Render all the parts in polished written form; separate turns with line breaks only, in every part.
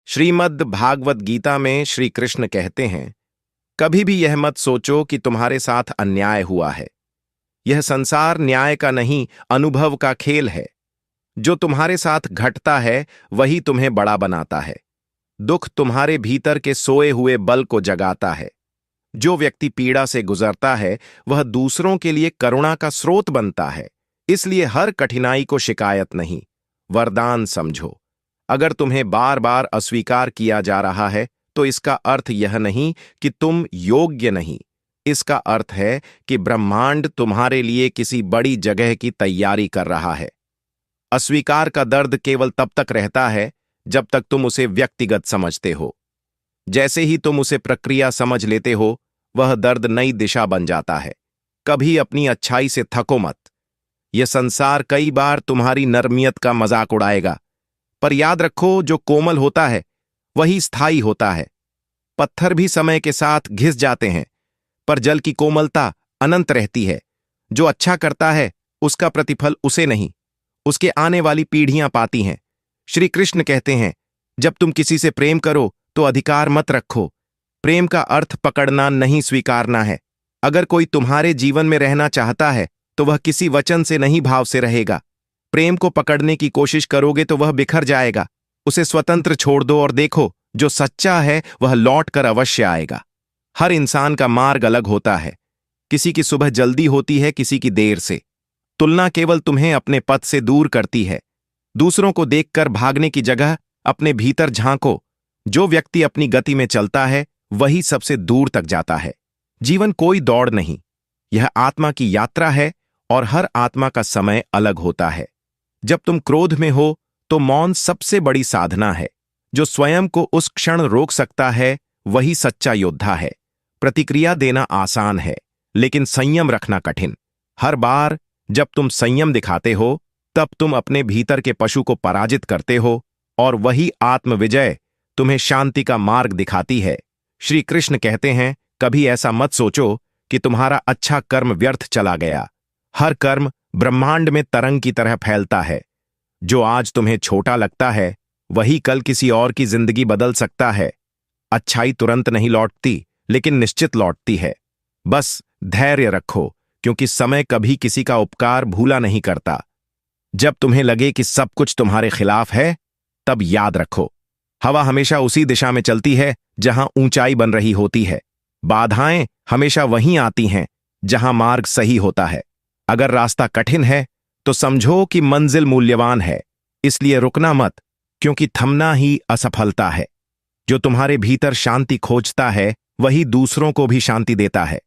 श्रीमद् भागवत गीता में श्री कृष्ण कहते हैं, कभी भी यह मत सोचो कि तुम्हारे साथ अन्याय हुआ है। यह संसार न्याय का नहीं, अनुभव का खेल है। जो तुम्हारे साथ घटता है वही तुम्हें बड़ा बनाता है। दुख तुम्हारे भीतर के सोए हुए बल को जगाता है। जो व्यक्ति पीड़ा से गुजरता है वह दूसरों के लिए करुणा का स्रोत बनता है। इसलिए हर कठिनाई को शिकायत नहीं, वरदान समझो। अगर तुम्हें बार बार अस्वीकार किया जा रहा है तो इसका अर्थ यह नहीं कि तुम योग्य नहीं। इसका अर्थ है कि ब्रह्मांड तुम्हारे लिए किसी बड़ी जगह की तैयारी कर रहा है। अस्वीकार का दर्द केवल तब तक रहता है जब तक तुम उसे व्यक्तिगत समझते हो। जैसे ही तुम उसे प्रक्रिया समझ लेते हो, वह दर्द नई दिशा बन जाता है। कभी अपनी अच्छाई से थको मत। यह संसार कई बार तुम्हारी नरमियत का मजाक उड़ाएगा, पर याद रखो, जो कोमल होता है वही स्थायी होता है। पत्थर भी समय के साथ घिस जाते हैं, पर जल की कोमलता अनंत रहती है। जो अच्छा करता है उसका प्रतिफल उसे नहीं, उसके आने वाली पीढ़ियां पाती हैं। श्री कृष्ण कहते हैं, जब तुम किसी से प्रेम करो तो अधिकार मत रखो। प्रेम का अर्थ पकड़ना नहीं, स्वीकारना है। अगर कोई तुम्हारे जीवन में रहना चाहता है तो वह किसी वचन से नहीं, भाव से रहेगा। प्रेम को पकड़ने की कोशिश करोगे तो वह बिखर जाएगा। उसे स्वतंत्र छोड़ दो और देखो, जो सच्चा है वह लौट कर अवश्य आएगा। हर इंसान का मार्ग अलग होता है। किसी की सुबह जल्दी होती है, किसी की देर से। तुलना केवल तुम्हें अपने पथ से दूर करती है। दूसरों को देखकर भागने की जगह अपने भीतर झांको। जो व्यक्ति अपनी गति में चलता है वही सबसे दूर तक जाता है। जीवन कोई दौड़ नहीं, यह आत्मा की यात्रा है और हर आत्मा का समय अलग होता है। जब तुम क्रोध में हो तो मौन सबसे बड़ी साधना है। जो स्वयं को उस क्षण रोक सकता है वही सच्चा योद्धा है। प्रतिक्रिया देना आसान है, लेकिन संयम रखना कठिन। हर बार जब तुम संयम दिखाते हो तब तुम अपने भीतर के पशु को पराजित करते हो, और वही आत्मविजय तुम्हें शांति का मार्ग दिखाती है। श्री कृष्ण कहते हैं, कभी ऐसा मत सोचो कि तुम्हारा अच्छा कर्म व्यर्थ चला गया। हर कर्म ब्रह्मांड में तरंग की तरह फैलता है। जो आज तुम्हें छोटा लगता है वही कल किसी और की जिंदगी बदल सकता है। अच्छाई तुरंत नहीं लौटती, लेकिन निश्चित लौटती है। बस धैर्य रखो, क्योंकि समय कभी किसी का उपकार भूला नहीं करता। जब तुम्हें लगे कि सब कुछ तुम्हारे खिलाफ है, तब याद रखो, हवा हमेशा उसी दिशा में चलती है जहां ऊंचाई बन रही होती है। बाधाएं हमेशा वहीं आती हैं जहां मार्ग सही होता है। अगर रास्ता कठिन है तो समझो कि मंजिल मूल्यवान है। इसलिए रुकना मत, क्योंकि थमना ही असफलता है। जो तुम्हारे भीतर शांति खोजता है वही दूसरों को भी शांति देता है।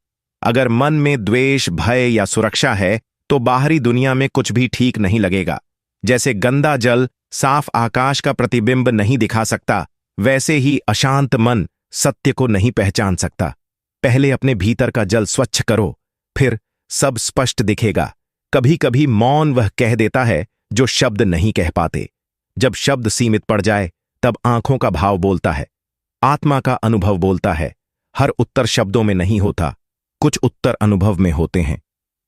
अगर मन में द्वेष, भय या सुरक्षा है तो बाहरी दुनिया में कुछ भी ठीक नहीं लगेगा। जैसे गंदा जल साफ आकाश का प्रतिबिंब नहीं दिखा सकता, वैसे ही अशांत मन सत्य को नहीं पहचान सकता। पहले अपने भीतर का जल स्वच्छ करो, फिर सब स्पष्ट दिखेगा। कभी कभी मौन वह कह देता है जो शब्द नहीं कह पाते। जब शब्द सीमित पड़ जाए तब आंखों का भाव बोलता है, आत्मा का अनुभव बोलता है। हर उत्तर शब्दों में नहीं होता, कुछ उत्तर अनुभव में होते हैं।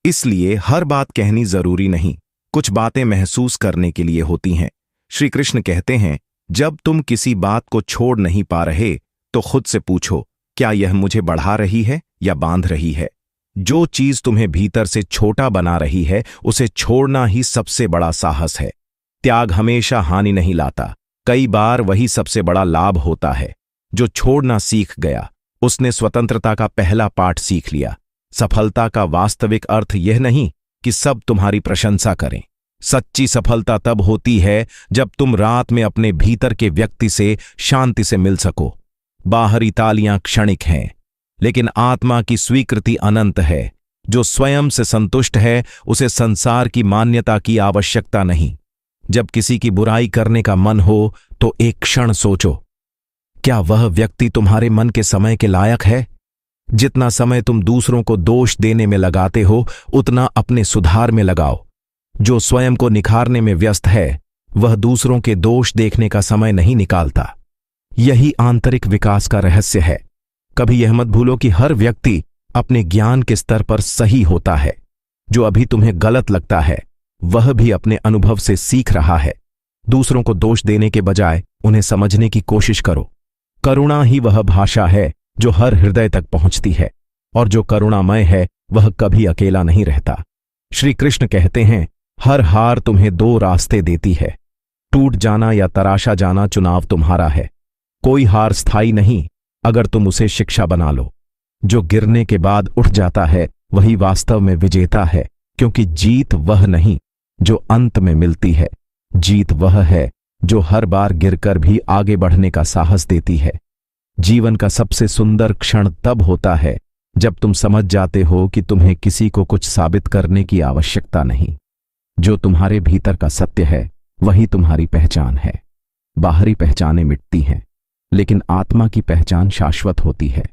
इसलिए हर बात कहनी जरूरी नहीं, कुछ बातें महसूस करने के लिए होती हैं। श्री कृष्ण कहते हैं, जब तुम किसी बात को छोड़ नहीं पा रहे तो खुद से पूछो, क्या यह मुझे बढ़ा रही है या बांध रही है? जो चीज तुम्हें भीतर से छोटा बना रही है उसे छोड़ना ही सबसे बड़ा साहस है। त्याग हमेशा हानि नहीं लाता, कई बार वही सबसे बड़ा लाभ होता है। जो छोड़ना सीख गया उसने स्वतंत्रता का पहला पाठ सीख लिया। सफलता का वास्तविक अर्थ यह नहीं कि सब तुम्हारी प्रशंसा करें। सच्ची सफलता तब होती है जब तुम रात में अपने भीतर के व्यक्ति से शांति से मिल सको। बाहरी तालियां क्षणिक हैं, लेकिन आत्मा की स्वीकृति अनंत है। जो स्वयं से संतुष्ट है उसे संसार की मान्यता की आवश्यकता नहीं। जब किसी की बुराई करने का मन हो तो एक क्षण सोचो, क्या वह व्यक्ति तुम्हारे मन के समय के लायक है? जितना समय तुम दूसरों को दोष देने में लगाते हो उतना अपने सुधार में लगाओ। जो स्वयं को निखारने में व्यस्त है वह दूसरों के दोष देखने का समय नहीं निकालता। यही आंतरिक विकास का रहस्य है। कभी यह मत भूलो कि हर व्यक्ति अपने ज्ञान के स्तर पर सही होता है। जो अभी तुम्हें गलत लगता है वह भी अपने अनुभव से सीख रहा है। दूसरों को दोष देने के बजाय उन्हें समझने की कोशिश करो। करुणा ही वह भाषा है जो हर हृदय तक पहुंचती है, और जो करुणामय है वह कभी अकेला नहीं रहता। श्री कृष्ण कहते हैं, हर हार तुम्हें दो रास्ते देती है। टूट जाना या तराशा जाना चुनाव तुम्हारा है। कोई हार स्थायी नहीं अगर तुम उसे शिक्षा बना लो। जो गिरने के बाद उठ जाता है वही वास्तव में विजेता है, क्योंकि जीत वह नहीं जो अंत में मिलती है। जीत वह है जो हर बार गिरकर भी आगे बढ़ने का साहस देती है। जीवन का सबसे सुंदर क्षण तब होता है जब तुम समझ जाते हो कि तुम्हें किसी को कुछ साबित करने की आवश्यकता नहीं। जो तुम्हारे भीतर का सत्य है वही तुम्हारी पहचान है। बाहरी पहचानें मिटती हैं, लेकिन आत्मा की पहचान शाश्वत होती है।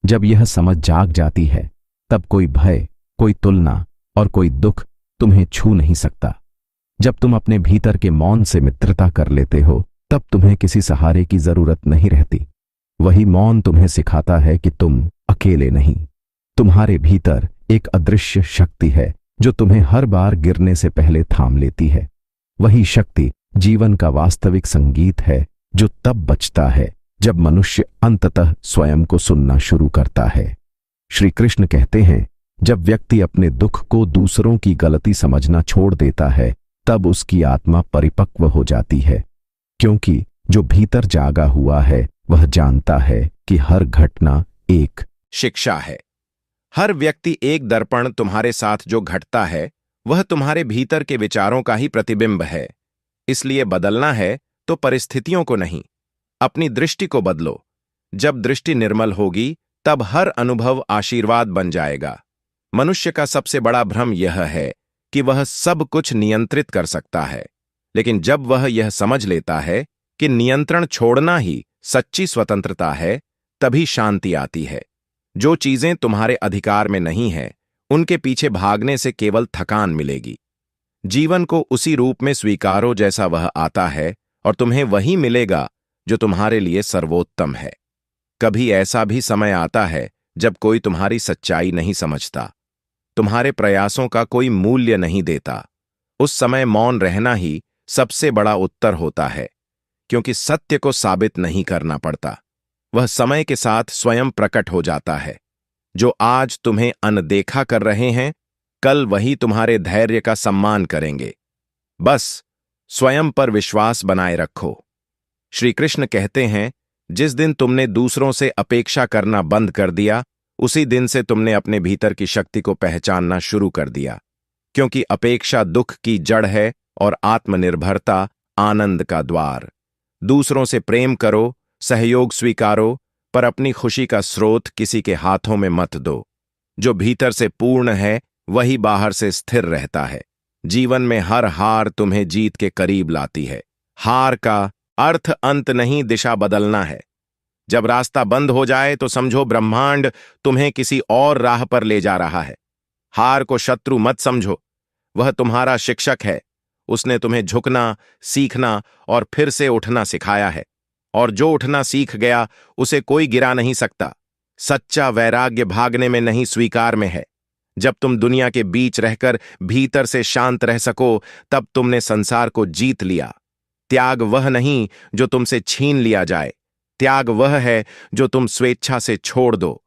जब यह समझ जाग जाती है तब कोई भय, कोई तुलना और कोई दुख तुम्हें छू नहीं सकता। जब तुम अपने भीतर के मौन से मित्रता कर लेते हो तब तुम्हें किसी सहारे की जरूरत नहीं रहती। वही मौन तुम्हें सिखाता है कि तुम अकेले नहीं। तुम्हारे भीतर एक अदृश्य शक्ति है जो तुम्हें हर बार गिरने से पहले थाम लेती है। वही शक्ति जीवन का वास्तविक संगीत है जो तब बचता है जब मनुष्य अंततः स्वयं को सुनना शुरू करता है। श्री कृष्ण कहते हैं, जब व्यक्ति अपने दुख को दूसरों की गलती समझना छोड़ देता है तब उसकी आत्मा परिपक्व हो जाती है, क्योंकि जो भीतर जागा हुआ है वह जानता है कि हर घटना एक शिक्षा है। हर व्यक्ति एक दर्पण तुम्हारे साथ जो घटता है वह तुम्हारे भीतर के विचारों का ही प्रतिबिंब है। इसलिए बदलना है तो परिस्थितियों को नहीं, अपनी दृष्टि को बदलो। जब दृष्टि निर्मल होगी तब हर अनुभव आशीर्वाद बन जाएगा। मनुष्य का सबसे बड़ा भ्रम यह है कि वह सब कुछ नियंत्रित कर सकता है, लेकिन जब वह यह समझ लेता है कि नियंत्रण छोड़ना ही सच्ची स्वतंत्रता है, तभी शांति आती है। जो चीजें तुम्हारे अधिकार में नहीं है उनके पीछे भागने से केवल थकान मिलेगी। जीवन को उसी रूप में स्वीकारो जैसा वह आता है, और तुम्हें वही मिलेगा जो तुम्हारे लिए सर्वोत्तम है। कभी ऐसा भी समय आता है जब कोई तुम्हारी सच्चाई नहीं समझता, तुम्हारे प्रयासों का कोई मूल्य नहीं देता। उस समय मौन रहना ही सबसे बड़ा उत्तर होता है, क्योंकि सत्य को साबित नहीं करना पड़ता। वह समय के साथ स्वयं प्रकट हो जाता है। जो आज तुम्हें अनदेखा कर रहे हैं, कल वही तुम्हारे धैर्य का सम्मान करेंगे। बस स्वयं पर विश्वास बनाए रखो। श्री कृष्ण कहते हैं, जिस दिन तुमने दूसरों से अपेक्षा करना बंद कर दिया, उसी दिन से तुमने अपने भीतर की शक्ति को पहचानना शुरू कर दिया। क्योंकि अपेक्षा दुख की जड़ है और आत्मनिर्भरता आनंद का द्वार। दूसरों से प्रेम करो, सहयोग स्वीकारो, पर अपनी खुशी का स्रोत किसी के हाथों में मत दो। जो भीतर से पूर्ण है वही बाहर से स्थिर रहता है। जीवन में हर हार तुम्हें जीत के करीब लाती है। हार का अर्थ अंत नहीं, दिशा बदलना है। जब रास्ता बंद हो जाए तो समझो ब्रह्मांड तुम्हें किसी और राह पर ले जा रहा है। हार को शत्रु मत समझो, वह तुम्हारा शिक्षक है। उसने तुम्हें झुकना, सीखना और फिर से उठना सिखाया है, और जो उठना सीख गया उसे कोई गिरा नहीं सकता। सच्चा वैराग्य भागने में नहीं, स्वीकार में है। जब तुम दुनिया के बीच रहकर भीतर से शांत रह सको, तब तुमने संसार को जीत लिया। त्याग वह नहीं जो तुमसे छीन लिया जाए, त्याग वह है जो तुम स्वेच्छा से छोड़ दो।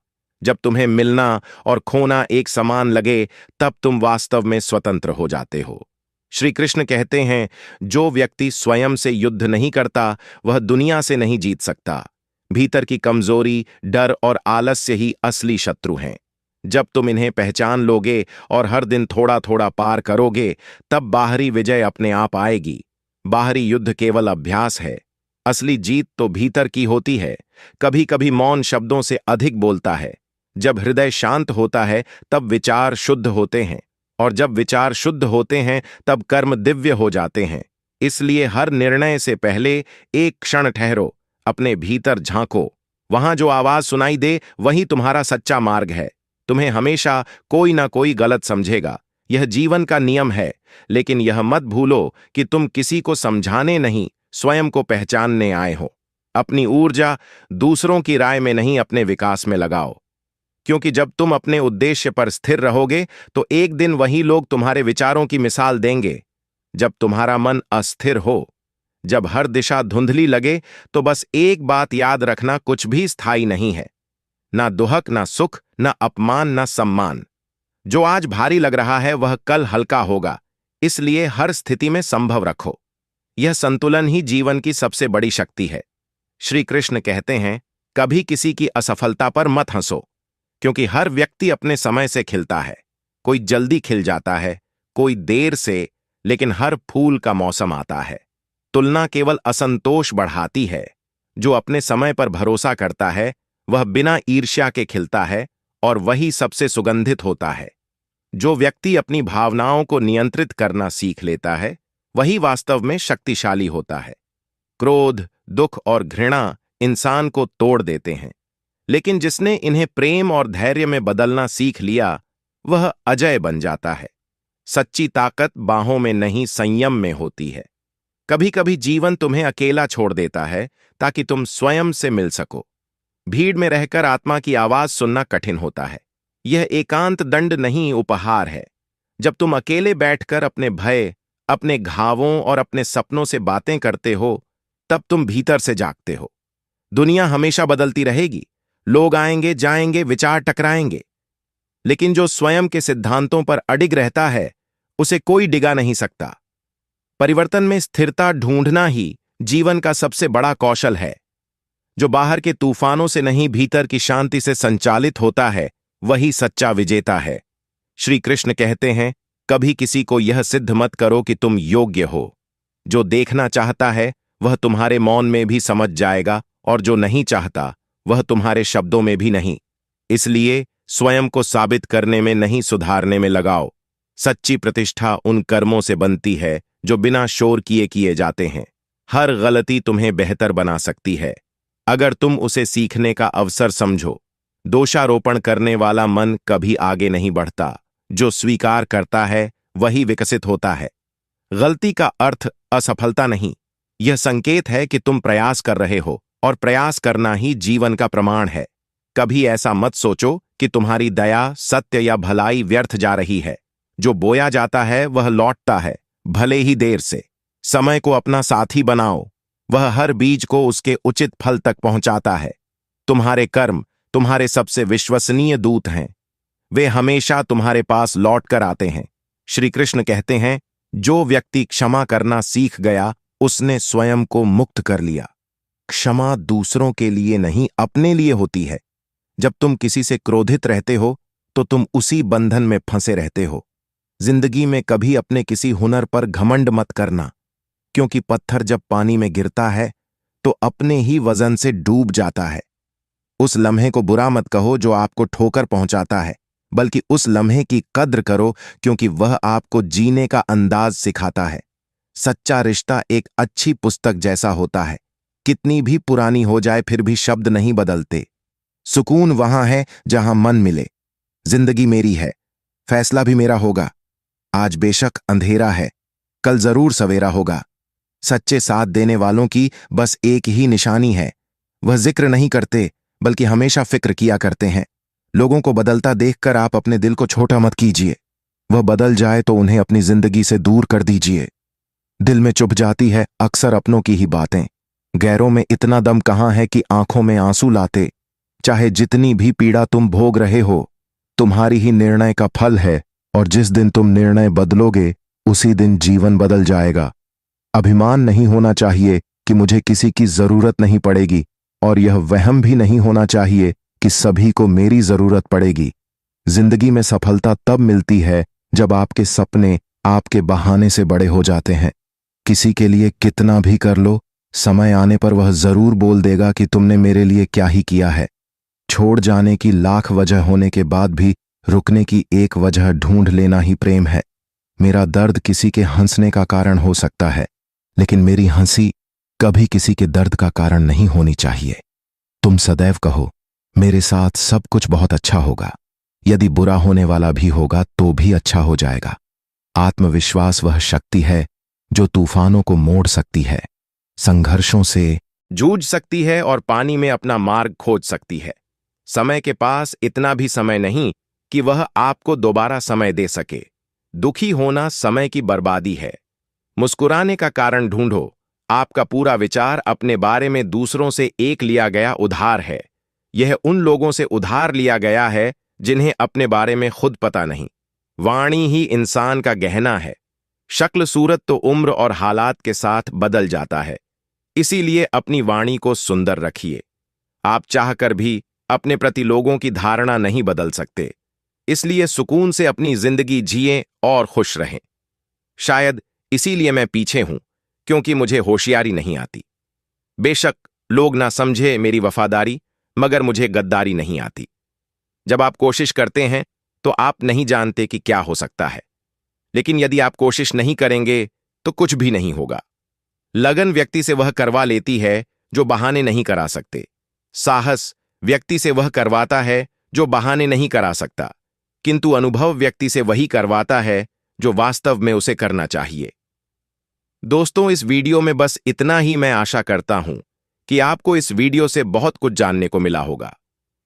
जब तुम्हें मिलना और खोना एक समान लगे, तब तुम वास्तव में स्वतंत्र हो जाते हो। श्री कृष्ण कहते हैं, जो व्यक्ति स्वयं से युद्ध नहीं करता वह दुनिया से नहीं जीत सकता। भीतर की कमजोरी, डर और आलस्य ही असली शत्रु हैं। जब तुम इन्हें पहचान लोगे और हर दिन थोड़ा थोड़ा पार करोगे, तब बाहरी विजय अपने आप आएगी। बाहरी युद्ध केवल अभ्यास है, असली जीत तो भीतर की होती है। कभी कभी मौन शब्दों से अधिक बोलता है। जब हृदय शांत होता है तब विचार शुद्ध होते हैं, और जब विचार शुद्ध होते हैं तब कर्म दिव्य हो जाते हैं। इसलिए हर निर्णय से पहले एक क्षण ठहरो, अपने भीतर झांको। वहां जो आवाज सुनाई दे वही तुम्हारा सच्चा मार्ग है। तुम्हें हमेशा कोई ना कोई गलत समझेगा, यह जीवन का नियम है। लेकिन यह मत भूलो कि तुम किसी को समझाने नहीं, स्वयं को पहचानने आए हो। अपनी ऊर्जा दूसरों की राय में नहीं, अपने विकास में लगाओ। क्योंकि जब तुम अपने उद्देश्य पर स्थिर रहोगे तो एक दिन वही लोग तुम्हारे विचारों की मिसाल देंगे। जब तुम्हारा मन अस्थिर हो, जब हर दिशा धुंधली लगे तो बस एक बात याद रखना, कुछ भी स्थायी नहीं है। ना दुहक, ना सुख, ना अपमान, ना सम्मान। जो आज भारी लग रहा है वह कल हल्का होगा, इसलिए हर स्थिति में संभव रखो। यह संतुलन ही जीवन की सबसे बड़ी शक्ति है। श्री कृष्ण कहते हैं, कभी किसी की असफलता पर मत हंसो, क्योंकि हर व्यक्ति अपने समय से खिलता है। कोई जल्दी खिल जाता है, कोई देर से, लेकिन हर फूल का मौसम आता है। तुलना केवल असंतोष बढ़ाती है। जो अपने समय पर भरोसा करता है वह बिना ईर्ष्या के खिलता है और वही सबसे सुगंधित होता है। जो व्यक्ति अपनी भावनाओं को नियंत्रित करना सीख लेता है वही वास्तव में शक्तिशाली होता है। क्रोध, दुख और घृणा इंसान को तोड़ देते हैं, लेकिन जिसने इन्हें प्रेम और धैर्य में बदलना सीख लिया वह अजय बन जाता है। सच्ची ताकत बाहों में नहीं, संयम में होती है। कभी कभी जीवन तुम्हें अकेला छोड़ देता है ताकि तुम स्वयं से मिल सको। भीड़ में रहकर आत्मा की आवाज सुनना कठिन होता है। यह एकांत दंड नहीं, उपहार है। जब तुम अकेले बैठकर अपने भय, अपने घावों और अपने सपनों से बातें करते हो, तब तुम भीतर से जागते हो। दुनिया हमेशा बदलती रहेगी, लोग आएंगे जाएंगे, विचार टकराएंगे, लेकिन जो स्वयं के सिद्धांतों पर अडिग रहता है उसे कोई डिगा नहीं सकता। परिवर्तन में स्थिरता ढूंढना ही जीवन का सबसे बड़ा कौशल है। जो बाहर के तूफानों से नहीं, भीतर की शांति से संचालित होता है वही सच्चा विजेता है। श्री कृष्ण कहते हैं, कभी किसी को यह सिद्ध मत करो कि तुम योग्य हो। जो देखना चाहता है वह तुम्हारे मौन में भी समझ जाएगा, और जो नहीं चाहता वह तुम्हारे शब्दों में भी नहीं। इसलिए स्वयं को साबित करने में नहीं, सुधारने में लगाओ। सच्ची प्रतिष्ठा उन कर्मों से बनती है जो बिना शोर किए जाते हैं। हर गलती तुम्हें बेहतर बना सकती है अगर तुम उसे सीखने का अवसर समझो। दोषारोपण करने वाला मन कभी आगे नहीं बढ़ता। जो स्वीकार करता है वही विकसित होता है। गलती का अर्थ असफलता नहीं, यह संकेत है कि तुम प्रयास कर रहे हो, और प्रयास करना ही जीवन का प्रमाण है। कभी ऐसा मत सोचो कि तुम्हारी दया, सत्य या भलाई व्यर्थ जा रही है। जो बोया जाता है वह लौटता है, भले ही देर से। समय को अपना साथी बनाओ, वह हर बीज को उसके उचित फल तक पहुंचाता है। तुम्हारे कर्म तुम्हारे सबसे विश्वसनीय दूत हैं, वे हमेशा तुम्हारे पास लौट कर आते हैं। श्री कृष्ण कहते हैं, जो व्यक्ति क्षमा करना सीख गया उसने स्वयं को मुक्त कर लिया। क्षमा दूसरों के लिए नहीं, अपने लिए होती है। जब तुम किसी से क्रोधित रहते हो तो तुम उसी बंधन में फंसे रहते हो। जिंदगी में कभी अपने किसी हुनर पर घमंड मत करना, क्योंकि पत्थर जब पानी में गिरता है तो अपने ही वजन से डूब जाता है। उस लम्हे को बुरा मत कहो जो आपको ठोकर पहुंचाता है, बल्कि उस लम्हे की कद्र करो, क्योंकि वह आपको जीने का अंदाज सिखाता है। सच्चा रिश्ता एक अच्छी पुस्तक जैसा होता है, कितनी भी पुरानी हो जाए फिर भी शब्द नहीं बदलते। सुकून वहां है जहां मन मिले। जिंदगी मेरी है, फैसला भी मेरा होगा। आज बेशक अंधेरा है, कल जरूर सवेरा होगा। सच्चे साथ देने वालों की बस एक ही निशानी है, वह जिक्र नहीं करते बल्कि हमेशा फिक्र किया करते हैं। लोगों को बदलता देखकर आप अपने दिल को छोटा मत कीजिए। वह बदल जाए तो उन्हें अपनी जिंदगी से दूर कर दीजिए। दिल में चुभ जाती है अक्सर अपनों की ही बातें। गैरों में इतना दम कहाँ है कि आंखों में आंसू लाते। चाहे जितनी भी पीड़ा तुम भोग रहे हो, तुम्हारी ही निर्णय का फल है, और जिस दिन तुम निर्णय बदलोगे उसी दिन जीवन बदल जाएगा। अभिमान नहीं होना चाहिए कि मुझे किसी की जरूरत नहीं पड़ेगी, और यह वहम भी नहीं होना चाहिए कि सभी को मेरी जरूरत पड़ेगी। जिंदगी में सफलता तब मिलती है जब आपके सपने आपके बहाने से बड़े हो जाते हैं। किसी के लिए कितना भी कर लो, समय आने पर वह जरूर बोल देगा कि तुमने मेरे लिए क्या ही किया है। छोड़ जाने की लाख वजह होने के बाद भी रुकने की एक वजह ढूंढ लेना ही प्रेम है। मेरा दर्द किसी के हंसने का कारण हो सकता है, लेकिन मेरी हंसी कभी किसी के दर्द का कारण नहीं होनी चाहिए। तुम सदैव कहो, मेरे साथ सब कुछ बहुत अच्छा होगा। यदि बुरा होने वाला भी होगा तो भी अच्छा हो जाएगा। आत्मविश्वास वह शक्ति है जो तूफानों को मोड़ सकती है, संघर्षों से जूझ सकती है और पानी में अपना मार्ग खोज सकती है। समय के पास इतना भी समय नहीं कि वह आपको दोबारा समय दे सके। दुखी होना समय की बर्बादी है। मुस्कुराने का कारण ढूंढो, आपका पूरा विचार अपने बारे में दूसरों से एक लिया गया उधार है। यह उन लोगों से उधार लिया गया है जिन्हें अपने बारे में खुद पता नहीं। वाणी ही इंसान का गहना है। शक्ल सूरत तो उम्र और हालात के साथ बदल जाता है। इसीलिए अपनी वाणी को सुंदर रखिए। आप चाहकर भी अपने प्रति लोगों की धारणा नहीं बदल सकते। इसलिए सुकून से अपनी जिंदगी जिएं और खुश रहें। शायद इसीलिए मैं पीछे हूं, क्योंकि मुझे होशियारी नहीं आती। बेशक लोग ना समझे मेरी वफादारी, मगर मुझे गद्दारी नहीं आती। जब आप कोशिश करते हैं तो आप नहीं जानते कि क्या हो सकता है, लेकिन यदि आप कोशिश नहीं करेंगे तो कुछ भी नहीं होगा। लगन व्यक्ति से वह करवा लेती है जो बहाने नहीं करा सकते। साहस व्यक्ति से वह करवाता है जो बहाने नहीं करा सकता, किंतु अनुभव व्यक्ति से वही करवाता है जो वास्तव में उसे करना चाहिए। दोस्तों, इस वीडियो में बस इतना ही। मैं आशा करता हूं कि आपको इस वीडियो से बहुत कुछ जानने को मिला होगा।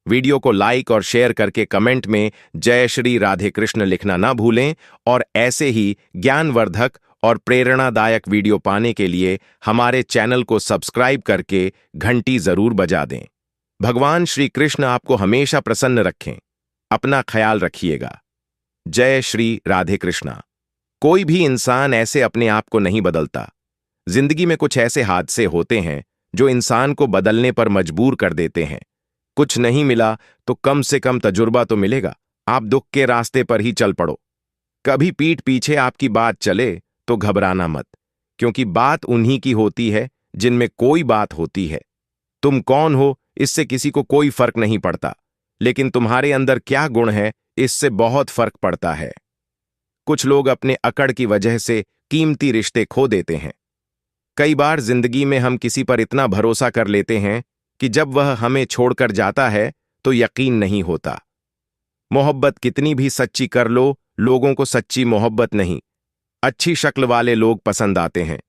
वीडियो को लाइक और शेयर करके कमेंट में जय श्री राधे कृष्ण लिखना ना भूलें और ऐसे ही ज्ञानवर्धक और प्रेरणादायक वीडियो पाने के लिए हमारे चैनल को सब्सक्राइब करके घंटी जरूर बजा दें। भगवान श्री कृष्ण आपको हमेशा प्रसन्न रखें। अपना ख्याल रखिएगा। जय श्री राधे कृष्णा। कोई भी इंसान ऐसे अपने आप को नहीं बदलता। जिंदगी में कुछ ऐसे हादसे होते हैं जो इंसान को बदलने पर मजबूर कर देते हैं। कुछ नहीं मिला तो कम से कम तजुर्बा तो मिलेगा। आप दुख के रास्ते पर ही चल पड़ो। कभी पीठ पीछे आपकी बात चले तो घबराना मत, क्योंकि बात उन्हीं की होती है जिनमें कोई बात होती है। तुम कौन हो इससे किसी को कोई फर्क नहीं पड़ता, लेकिन तुम्हारे अंदर क्या गुण है इससे बहुत फर्क पड़ता है। कुछ लोग अपने अकड़ की वजह से कीमती रिश्ते खो देते हैं। कई बार जिंदगी में हम किसी पर इतना भरोसा कर लेते हैं कि जब वह हमें छोड़कर जाता है तो यकीन नहीं होता। मोहब्बत कितनी भी सच्ची कर लो, लोगों को सच्ची मोहब्बत नहीं, अच्छी शक्ल वाले लोग पसंद आते हैं।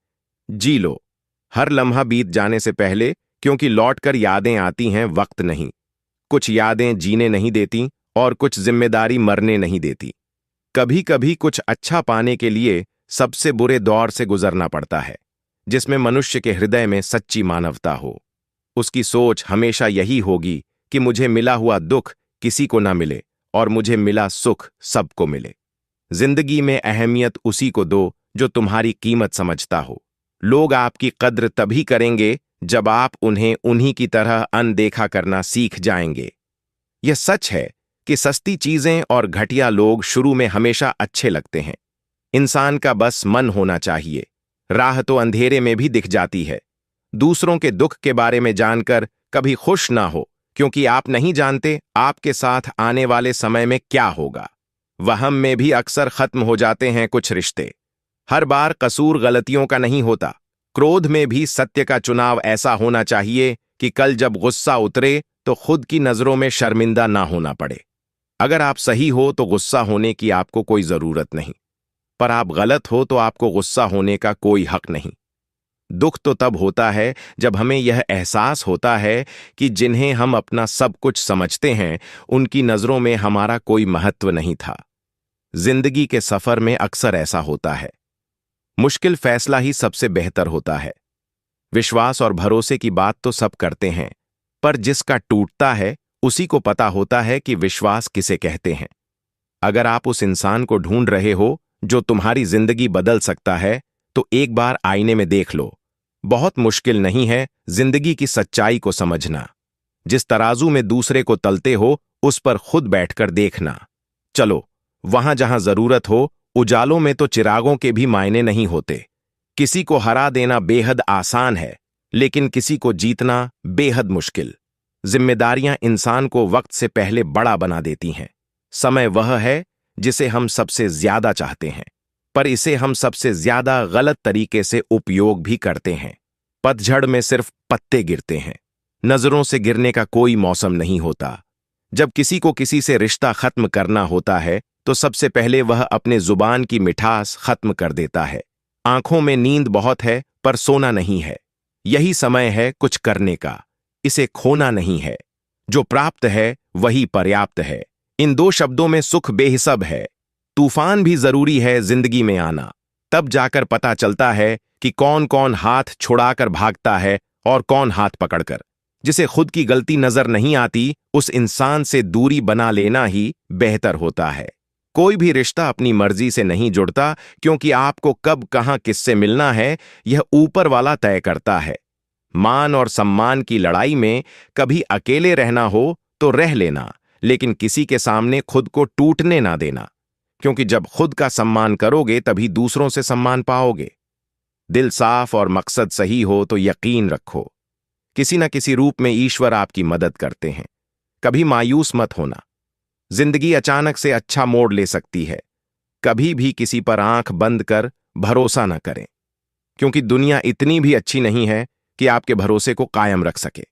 जी लो हर लम्हा बीत जाने से पहले, क्योंकि लौटकर यादें आती हैं, वक्त नहीं। कुछ यादें जीने नहीं देती और कुछ जिम्मेदारी मरने नहीं देती। कभी कभी कुछ अच्छा पाने के लिए सबसे बुरे दौर से गुजरना पड़ता है, जिसमें मनुष्य के हृदय में सच्ची मानवता हो। उसकी सोच हमेशा यही होगी कि मुझे मिला हुआ दुख किसी को ना मिले और मुझे मिला सुख सबको मिले। जिंदगी में अहमियत उसी को दो जो तुम्हारी कीमत समझता हो। लोग आपकी कद्र तभी करेंगे जब आप उन्हें उन्हीं की तरह अनदेखा करना सीख जाएंगे। यह सच है कि सस्ती चीजें और घटिया लोग शुरू में हमेशा अच्छे लगते हैं। इंसान का बस मन होना चाहिए। राह तो अंधेरे में भी दिख जाती है। दूसरों के दुख के बारे में जानकर कभी खुश ना हो, क्योंकि आप नहीं जानते आपके साथ आने वाले समय में क्या होगा। वहम में भी अक्सर खत्म हो जाते हैं कुछ रिश्ते। हर बार कसूर गलतियों का नहीं होता। क्रोध में भी सत्य का चुनाव ऐसा होना चाहिए कि कल जब गुस्सा उतरे तो खुद की नजरों में शर्मिंदा ना होना पड़े। अगर आप सही हो तो गुस्सा होने की आपको कोई जरूरत नहीं, पर आप गलत हो तो आपको गुस्सा होने का कोई हक नहीं। दुख तो तब होता है जब हमें यह एहसास होता है कि जिन्हें हम अपना सब कुछ समझते हैं, उनकी नजरों में हमारा कोई महत्व नहीं था। जिंदगी के सफर में अक्सर ऐसा होता है। मुश्किल फैसला ही सबसे बेहतर होता है। विश्वास और भरोसे की बात तो सब करते हैं, पर जिसका टूटता है उसी को पता होता है कि विश्वास किसे कहते हैं। अगर आप उस इंसान को ढूंढ रहे हो जो तुम्हारी जिंदगी बदल सकता है, तो एक बार आईने में देख लो। बहुत मुश्किल नहीं है जिंदगी की सच्चाई को समझना। जिस तराजू में दूसरे को तलते हो, उस पर खुद बैठकर देखना। चलो, वहां जहां जरूरत हो, उजालों में तो चिरागों के भी मायने नहीं होते। किसी को हरा देना बेहद आसान है, लेकिन किसी को जीतना बेहद मुश्किल। जिम्मेदारियां इंसान को वक्त से पहले बड़ा बना देती हैं। समय वह है जिसे हम सबसे ज्यादा चाहते हैं, पर इसे हम सबसे ज्यादा गलत तरीके से उपयोग भी करते हैं। पतझड़ में सिर्फ पत्ते गिरते हैं। नजरों से गिरने का कोई मौसम नहीं होता। जब किसी को किसी से रिश्ता खत्म करना होता है, तो सबसे पहले वह अपने जुबान की मिठास खत्म कर देता है। आंखों में नींद बहुत है, पर सोना नहीं है। यही समय है कुछ करने का। इसे खोना नहीं है। जो प्राप्त है वही पर्याप्त है। इन दो शब्दों में सुख बेहिसाब है। तूफान भी जरूरी है जिंदगी में आना। तब जाकर पता चलता है कि कौन कौन हाथ छुड़ाकर भागता है और कौन हाथ पकड़कर। जिसे खुद की गलती नजर नहीं आती, उस इंसान से दूरी बना लेना ही बेहतर होता है। कोई भी रिश्ता अपनी मर्जी से नहीं जुड़ता, क्योंकि आपको कब कहां किससे मिलना है यह ऊपर वाला तय करता है। मान और सम्मान की लड़ाई में कभी अकेले रहना हो तो रह लेना, लेकिन किसी के सामने खुद को टूटने ना देना, क्योंकि जब खुद का सम्मान करोगे तभी दूसरों से सम्मान पाओगे। दिल साफ और मकसद सही हो तो यकीन रखो, किसी न किसी रूप में ईश्वर आपकी मदद करते हैं। कभी मायूस मत होना, जिंदगी अचानक से अच्छा मोड़ ले सकती है। कभी भी किसी पर आंख बंद कर भरोसा न करें, क्योंकि दुनिया इतनी भी अच्छी नहीं है कि आपके भरोसे को कायम रख सके।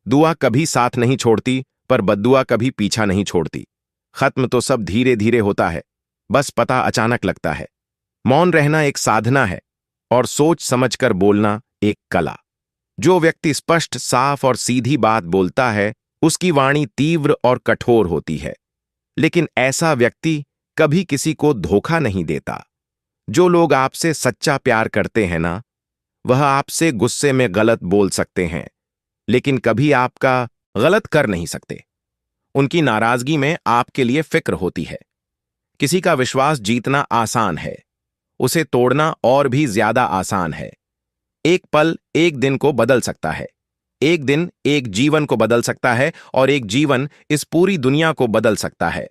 दुआ कभी साथ नहीं छोड़ती, पर बद्दुआ कभी पीछा नहीं छोड़ती। खत्म तो सब धीरे धीरे होता है, बस पता अचानक लगता है। मौन रहना एक साधना है और सोच समझकर बोलना एक कला। जो व्यक्ति स्पष्ट, साफ और सीधी बात बोलता है, उसकी वाणी तीव्र और कठोर होती है, लेकिन ऐसा व्यक्ति कभी किसी को धोखा नहीं देता। जो लोग आपसे सच्चा प्यार करते हैं ना, वह आपसे गुस्से में गलत बोल सकते हैं, लेकिन कभी आपका गलत कर नहीं सकते। उनकी नाराजगी में आपके लिए फिक्र होती है। किसी का विश्वास जीतना आसान है, उसे तोड़ना और भी ज्यादा आसान है। एक पल एक दिन को बदल सकता है, एक दिन एक जीवन को बदल सकता है, और एक जीवन इस पूरी दुनिया को बदल सकता है।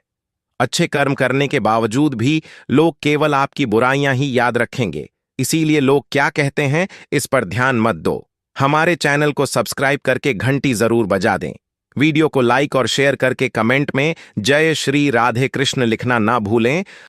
अच्छे कर्म करने के बावजूद भी लोग केवल आपकी बुराइयां ही याद रखेंगे। इसीलिए लोग क्या कहते हैं, इस पर ध्यान मत दो। हमारे चैनल को सब्सक्राइब करके घंटी जरूर बजा दें। वीडियो को लाइक और शेयर करके कमेंट में जय श्री राधे कृष्ण लिखना ना भूलें।